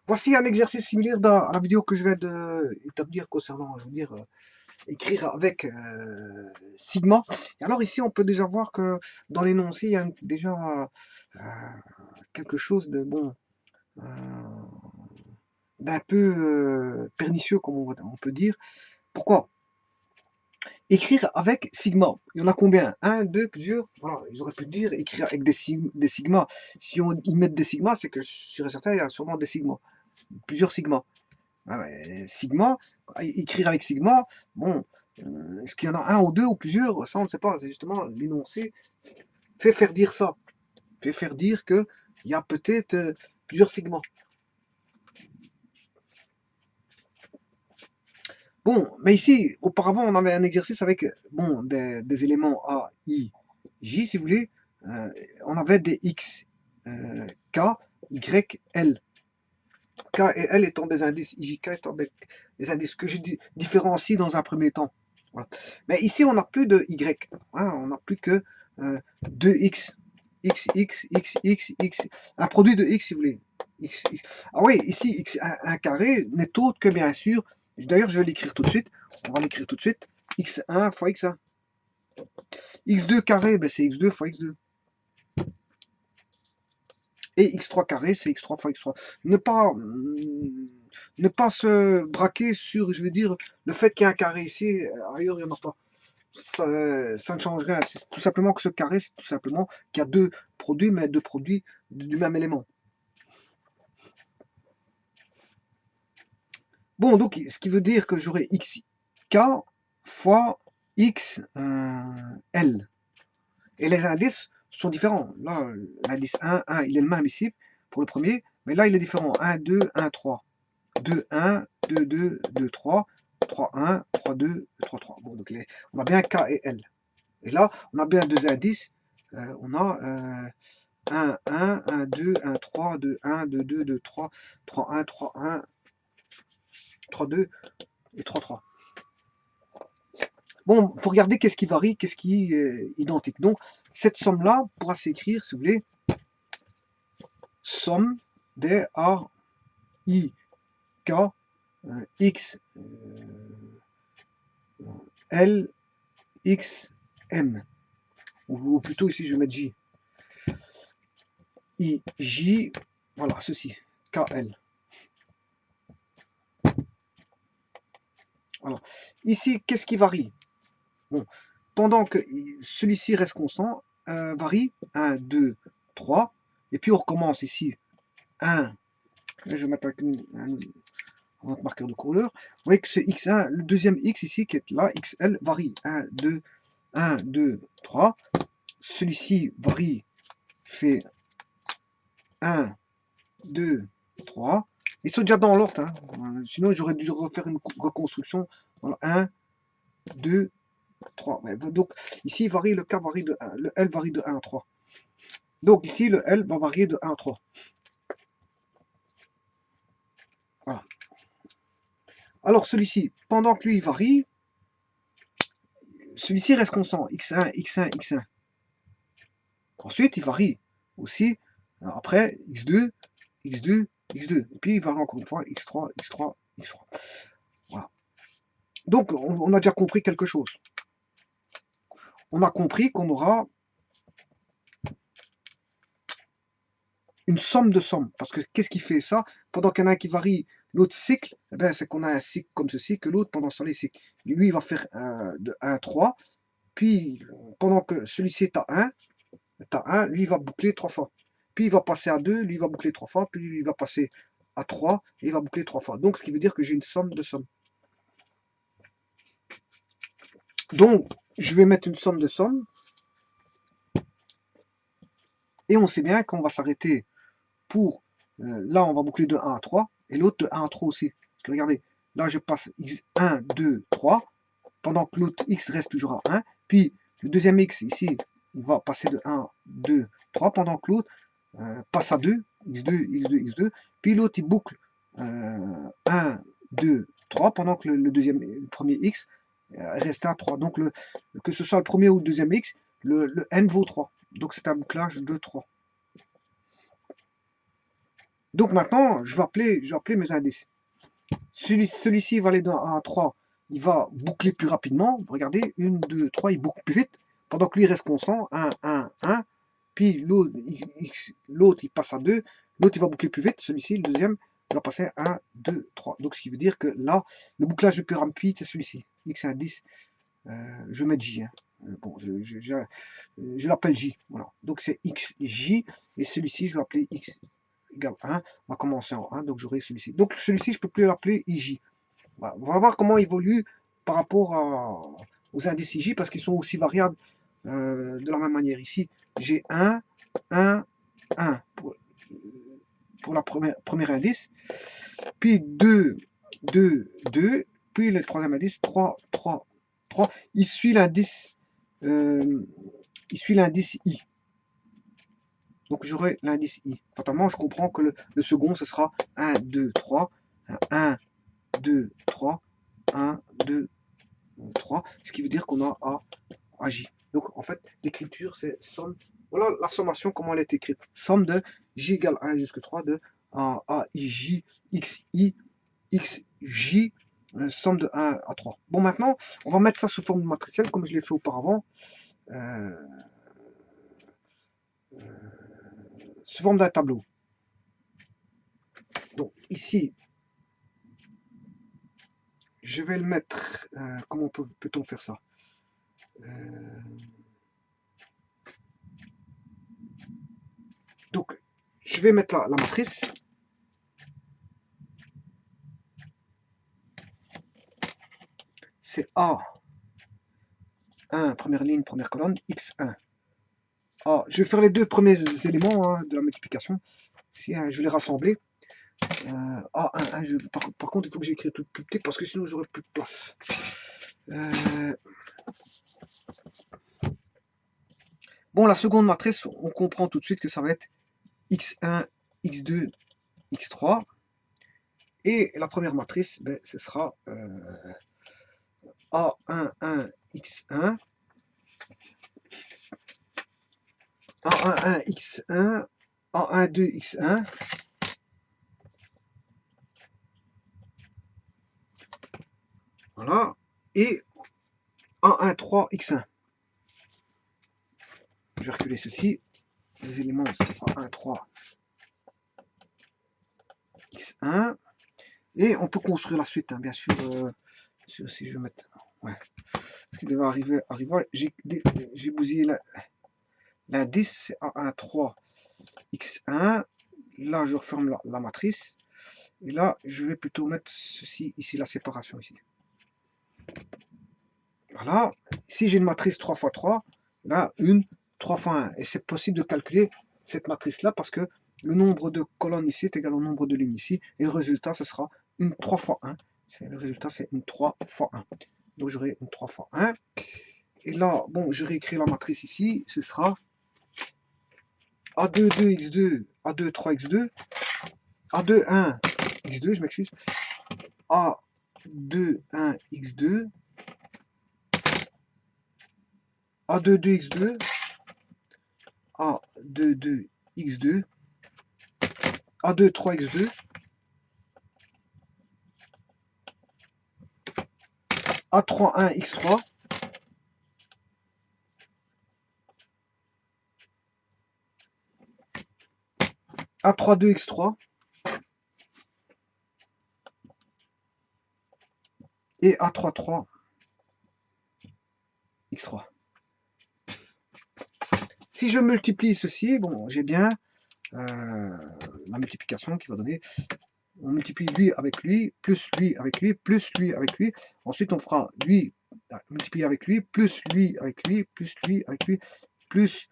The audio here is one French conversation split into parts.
Voici un exercice similaire à la vidéo que je viens d'établir concernant, je veux dire, écrire avec sigma. Et alors ici, on peut déjà voir que dans l'énoncé, il y a déjà euh, quelque chose de bon, euh, d'un peu pernicieux, comme on peut dire. Pourquoi? Écrire avec sigma. Il y en a combien? Un, deux, plusieurs? Voilà, ils auraient pu dire écrire avec des sigmas. Si ils mettent des sigmas, c'est que sur et certain, il y a sûrement des sigmas. Plusieurs sigmas. Ah ouais, sigma, écrire avec sigma, bon, est-ce qu'il y en a un ou deux ou plusieurs? Ça, on ne sait pas. C'est justement l'énoncé fait faire dire ça. Fait faire dire qu'il y a peut-être plusieurs sigmas. Bon, mais ici, auparavant, on avait un exercice avec bon, des éléments A, I, J, si vous voulez. Euh, on avait des X, K, Y, L. K et L étant des indices, I, J, K étant des indices que je différencie dans un premier temps. Voilà. Mais ici, on n'a plus de Y. Hein, on n'a plus que 2X. X, X, X, X, X. Un produit de X, si vous voulez. X, X. Ah oui, ici, X, un carré n'est autre que bien sûr. D'ailleurs, je vais l'écrire tout de suite. On va l'écrire tout de suite. X1 fois X1. X2 carré, ben c'est X2 fois X2. Et X3 carré, c'est X3 fois X3. Ne pas se braquer sur, je veux dire, le fait qu'il y a un carré ici, ailleurs il n'y en a pas. Ça ne change rien. C'est tout simplement que ce carré, c'est tout simplement qu'il y a deux produits, mais deux produits du même élément. Bon, donc, ce qui veut dire que j'aurai xk fois xl. Et les indices sont différents. Là, l'indice 1, il est le même ici pour le premier, mais là, il est différent. 1, 2, 1, 3. 2, 1, 2, 2, 2, 3, 3, 1, 3, 2, 3, 3. Bon, donc on a bien K et L. Et là, on a bien deux indices. On a 1, 1, 1, 2, 1, 3, 2, 1, 2, 2, 2, 3, 3, 1, 3, 1, 3, 2 et 3, 3. Bon, il faut regarder qu'est-ce qui varie, qu'est-ce qui est identique. Donc, cette somme-là pourra s'écrire, si vous voulez, somme des A, I, K, X, L, X, M. Ou plutôt ici, je vais mettre J. I, J, voilà, ceci, K, L. Alors, ici, qu'est-ce qui varie? Bon, pendant que celui-ci reste constant, varie 1, 2, 3, et puis on recommence ici 1, je vais mettre un autre marqueur de couleur, vous voyez que c'est X1, le deuxième X ici qui est là, XL, varie 1, 2, 1, 2, 3, celui-ci varie, fait 1, 2, 3, ils sont déjà dans l'ordre, hein. Sinon j'aurais dû refaire une reconstruction, voilà, 1, 2, 3. Donc ici, il varie, le K varie de 1, le L varie de 1 à 3. Donc ici, le L va varier de 1 à 3. Voilà. Alors celui-ci, pendant que lui il varie, celui-ci reste constant, X1, X1, X1. Ensuite, il varie aussi, après, X2, X2, X2. Et puis il varie encore une fois, X3, X3, X3. Voilà. Donc on a déjà compris quelque chose. On a compris qu'on aura une somme de sommes. Parce que qu'est-ce qui fait ça? Pendant qu'il y en a un qui varie, l'autre cycle, eh ben, c'est qu'on a un cycle comme ceci, que l'autre, pendant ce temps, les cycles. Lui, il va faire de 1 à 3. Puis, pendant que celui-ci est à 1, lui, il va boucler 3 fois. Puis, il va passer à 2, lui, il va boucler 3 fois. Puis, lui, il va passer à 3 et il va boucler 3 fois. Donc, ce qui veut dire que j'ai une somme de sommes. Donc, je vais mettre une somme de sommes. Et on sait bien qu'on va s'arrêter pour, là on va boucler de 1 à 3, et l'autre de 1 à 3 aussi. Parce que regardez, là je passe x 1, 2, 3, pendant que l'autre x reste toujours à 1, puis le deuxième x ici, il va passer de 1, 2, 3, pendant que l'autre passe à 2, x2, x2, x2, puis l'autre il boucle 1, 2, 3, pendant que le premier x reste à 3. Donc que ce soit le premier ou le deuxième x, le n vaut 3. Donc c'est un bouclage de 3. Donc maintenant, je vais appeler mes indices. Celui-ci va aller dans A3, il va boucler plus rapidement. Regardez, 1, 2, 3, il boucle plus vite. Pendant que lui reste constant, 1, 1, 1. Puis l'autre, il passe à 2. L'autre, il va boucler plus vite. Celui-ci, le deuxième, il va passer à 1, 2, 3. Donc ce qui veut dire que là, le bouclage le plus rapide, c'est celui-ci. X indice, je vais mettre J. Hein. Bon, je l'appelle J. Voilà. Donc c'est XJ. Et celui-ci, je vais l'appeler X égale 1. On va commencer en 1. Donc j'aurai celui-ci. Donc celui-ci, je ne peux plus l'appeler IJ. Voilà. On va voir comment il évolue par rapport aux indices IJ parce qu'ils sont aussi variables de la même manière. Ici, j'ai 1, 1, 1 pour la premier indice. Puis 2, 2, 2. Puis le troisième indice, 3, 3, 3. Il suit l'indice I. Donc j'aurai l'indice I. Fatalement, je comprends que le second, ce sera 1, 2, 3. 1, 2, 3. 1, 2, 3. Ce qui veut dire qu'on a A, J. Donc en fait, l'écriture, c'est somme. Voilà la sommation, comment elle est écrite. Somme de J égale 1 jusqu'à 3 de A, I, J, X, I, X, J, somme de 1 à 3. Bon, maintenant, on va mettre ça sous forme matricielle, comme je l'ai fait auparavant. Sous forme d'un tableau. Donc ici, je vais le mettre. Comment peut-on faire ça? Donc, je vais mettre la matrice. C'est A1, première ligne, première colonne, X1. A, je vais faire les deux premiers éléments hein, de la multiplication. Ici, hein, je vais les rassembler. A1, par contre, il faut que j'écris tout plus petit parce que sinon, j'aurai plus de place. Bon, la seconde matrice, on comprend tout de suite que ça va être X1, X2, X3. Et la première matrice, ben, ce sera A11, X1, A11, X1, A12, X1. Voilà. Et A13, X1. Je vais reculer ceci. Les éléments, c'est A13, X1. Et on peut construire la suite, hein, bien sûr. Si je vais mettre. Ouais. Ce qui devait arriver. J'ai bousillé l'indice, c'est A13, X1. Là, je referme la matrice. Et là, je vais plutôt mettre ceci ici, la séparation ici. Voilà. Si j'ai une matrice 3 x 3, là, 3 x 1. Et c'est possible de calculer cette matrice-là parce que le nombre de colonnes ici est égal au nombre de lignes ici. Et le résultat, ce sera une 3 x 1. Le résultat, c'est une 3 x 1. Donc, j'aurai une 3 x 1. Et là, bon, je réécris la matrice ici. Ce sera A2, 2, X2, A2, 3, X2, A2, 1, X2, je m'excuse. A2, 1, X2, A2, 2, X2, A2, 2, X2, A2, 3, X2, A3, 1, X3, A3, 2, X3, et A3, 3, X3. Si je multiplie ceci, bon, j'ai bien la multiplication qui va donner, on multiplie lui avec lui, plus lui avec lui, plus lui avec lui. Ensuite, on fera lui multiplié avec lui, plus lui avec lui, plus lui avec lui, plus.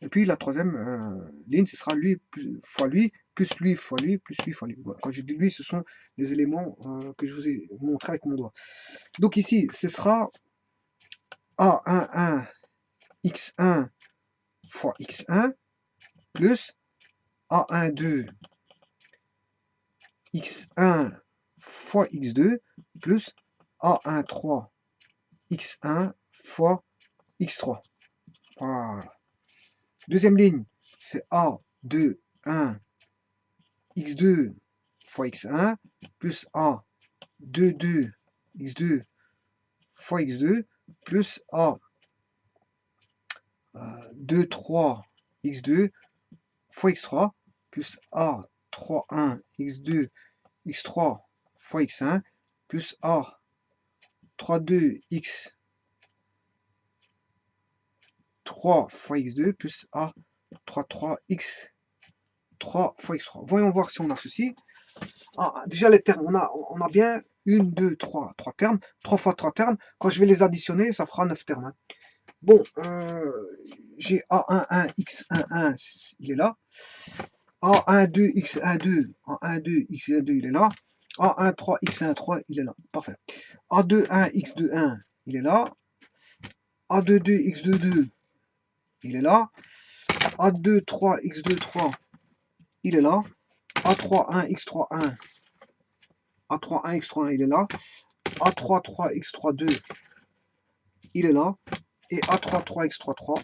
Et puis la troisième ligne, ce sera lui fois lui, plus lui fois lui, plus lui fois lui. Voilà. Quand je dis lui, ce sont les éléments que je vous ai montré avec mon doigt. Donc ici, ce sera A11, X1 fois X1 plus A12, X1 fois X2 plus A13, X1 fois X3. Voilà. Deuxième ligne, c'est A2, 1, x2 fois x1 plus A 2 x2 fois x2 plus A 3 x2 fois x3 plus A 1 x2 x3 fois x1 plus A 2 x3 fois x2 plus A 3 x3 fois x3. Voyons voir si on a ceci. Ah, déjà les termes, on a bien 1, 2, 3 termes. 3 fois 3 termes. Quand je vais les additionner, ça fera 9 termes. Hein. Bon, j'ai A11, X11, il est là. A12, X12, A12, X12, il est là. A13, X13, il est là. Parfait. A21, X21, il est là. A22, X22, il est là. A23, X23, il est là. A31, X31, A31, X31, il est là. A33, X32, il est là. Et A33, X33,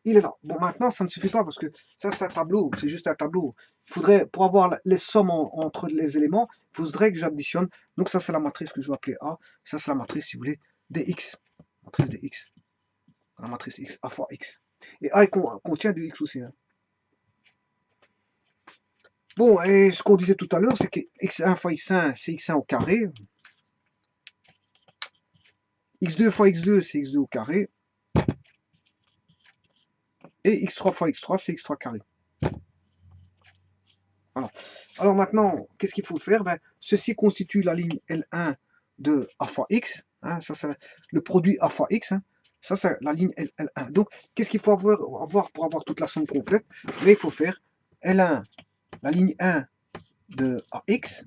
il est là. Bon, maintenant, ça ne suffit pas parce que ça, c'est un tableau. C'est juste un tableau. Il faudrait, pour avoir les sommes entre les éléments, il faudrait que j'additionne. Donc, ça, c'est la matrice que je vais appeler A. Ça, c'est la matrice, si vous voulez, dx. Matrice dx. La matrice x, A fois x. Et A contient du x aussi. Hein. Bon, et ce qu'on disait tout à l'heure, c'est que x1 fois x1, c'est x1 au carré. x2 fois x2, c'est x2 au carré. Et x3 fois x3, c'est x3 carré. Voilà. Alors maintenant, qu'est-ce qu'il faut faire? Ben, ceci constitue la ligne L1 de A fois x. Hein, ça, c'est le produit A fois x. Hein. Ça, c'est la ligne L1. Donc, qu'est-ce qu'il faut avoir pour avoir toute la somme complète? Mais il faut faire L1, la ligne 1 de AX,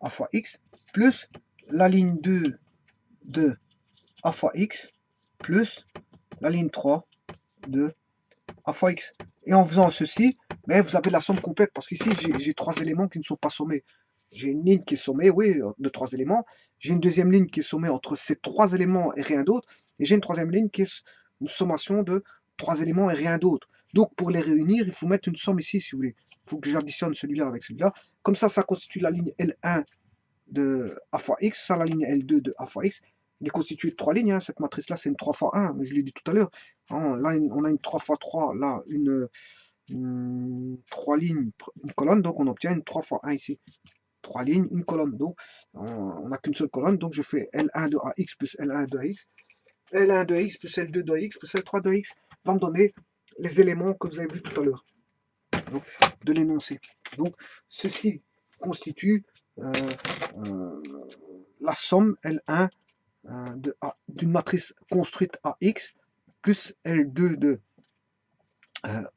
A fois x, plus la ligne 2 de A fois x, plus la ligne 3 de A fois x. Et en faisant ceci, mais vous avez la somme complète, parce qu'ici, j'ai 3 éléments qui ne sont pas sommés. J'ai une ligne qui est sommée, oui, de 3 éléments. J'ai une deuxième ligne qui est sommée entre ces 3 éléments et rien d'autre. Et j'ai une troisième ligne qui est une sommation de 3 éléments et rien d'autre. Donc, pour les réunir, il faut mettre une somme ici, si vous voulez. Il faut que j'additionne celui-là avec celui-là. Comme ça constitue la ligne L1 de A fois X, ça la ligne L2 de A fois X. Il est constitué de 3 lignes, hein. Cette matrice-là, c'est une 3 fois 1, je l'ai dit tout à l'heure. Hein, là, on a une 3 fois 3, là, une 3 lignes, une colonne, donc on obtient une 3 fois 1 ici. 3 lignes, une colonne. Donc, on n'a qu'une seule colonne, donc je fais L1 de AX plus L1 de AX. L1 de X plus L2 de X plus L3 de X va me donner les éléments que vous avez vus tout à l'heure. De l'énoncé. Donc, ceci constitue la somme L1 d'une matrice construite AX plus L2 de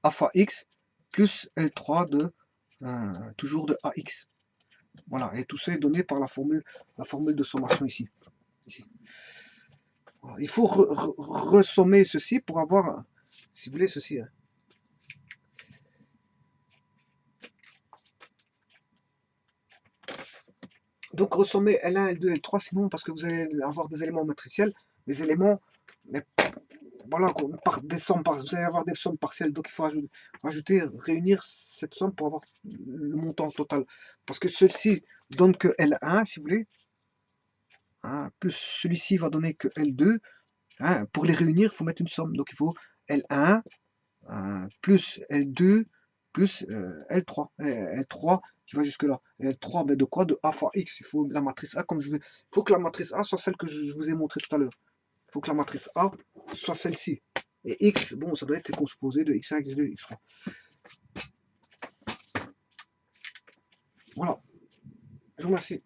A fois X plus L3 de toujours de AX. Voilà, et tout ça est donné par la formule de sommation ici. Voilà. Il faut resommer ceci pour avoir, si vous voulez, ceci. Hein. Donc resommer L1, L2, L3, sinon parce que vous allez avoir des éléments matriciels, des éléments, mais voilà, des sommes, vous allez avoir des sommes partielles, donc il faut rajouter, réunir cette somme pour avoir le montant total. Parce que ceci donne que L1, si vous voulez, hein, plus celui-ci va donner que L2. Hein, pour les réunir, il faut mettre une somme. Donc il faut L1 plus L2 plus L3. L3 qui va jusque là. L3, ben de quoi? De A fois X. Il faut la matrice A comme je veux. Il faut que la matrice A soit celle que je vous ai montré tout à l'heure. Il faut que la matrice A soit celle-ci. Et X, bon, ça doit être composé de X1, X2, X3. Voilà. Je vous remercie.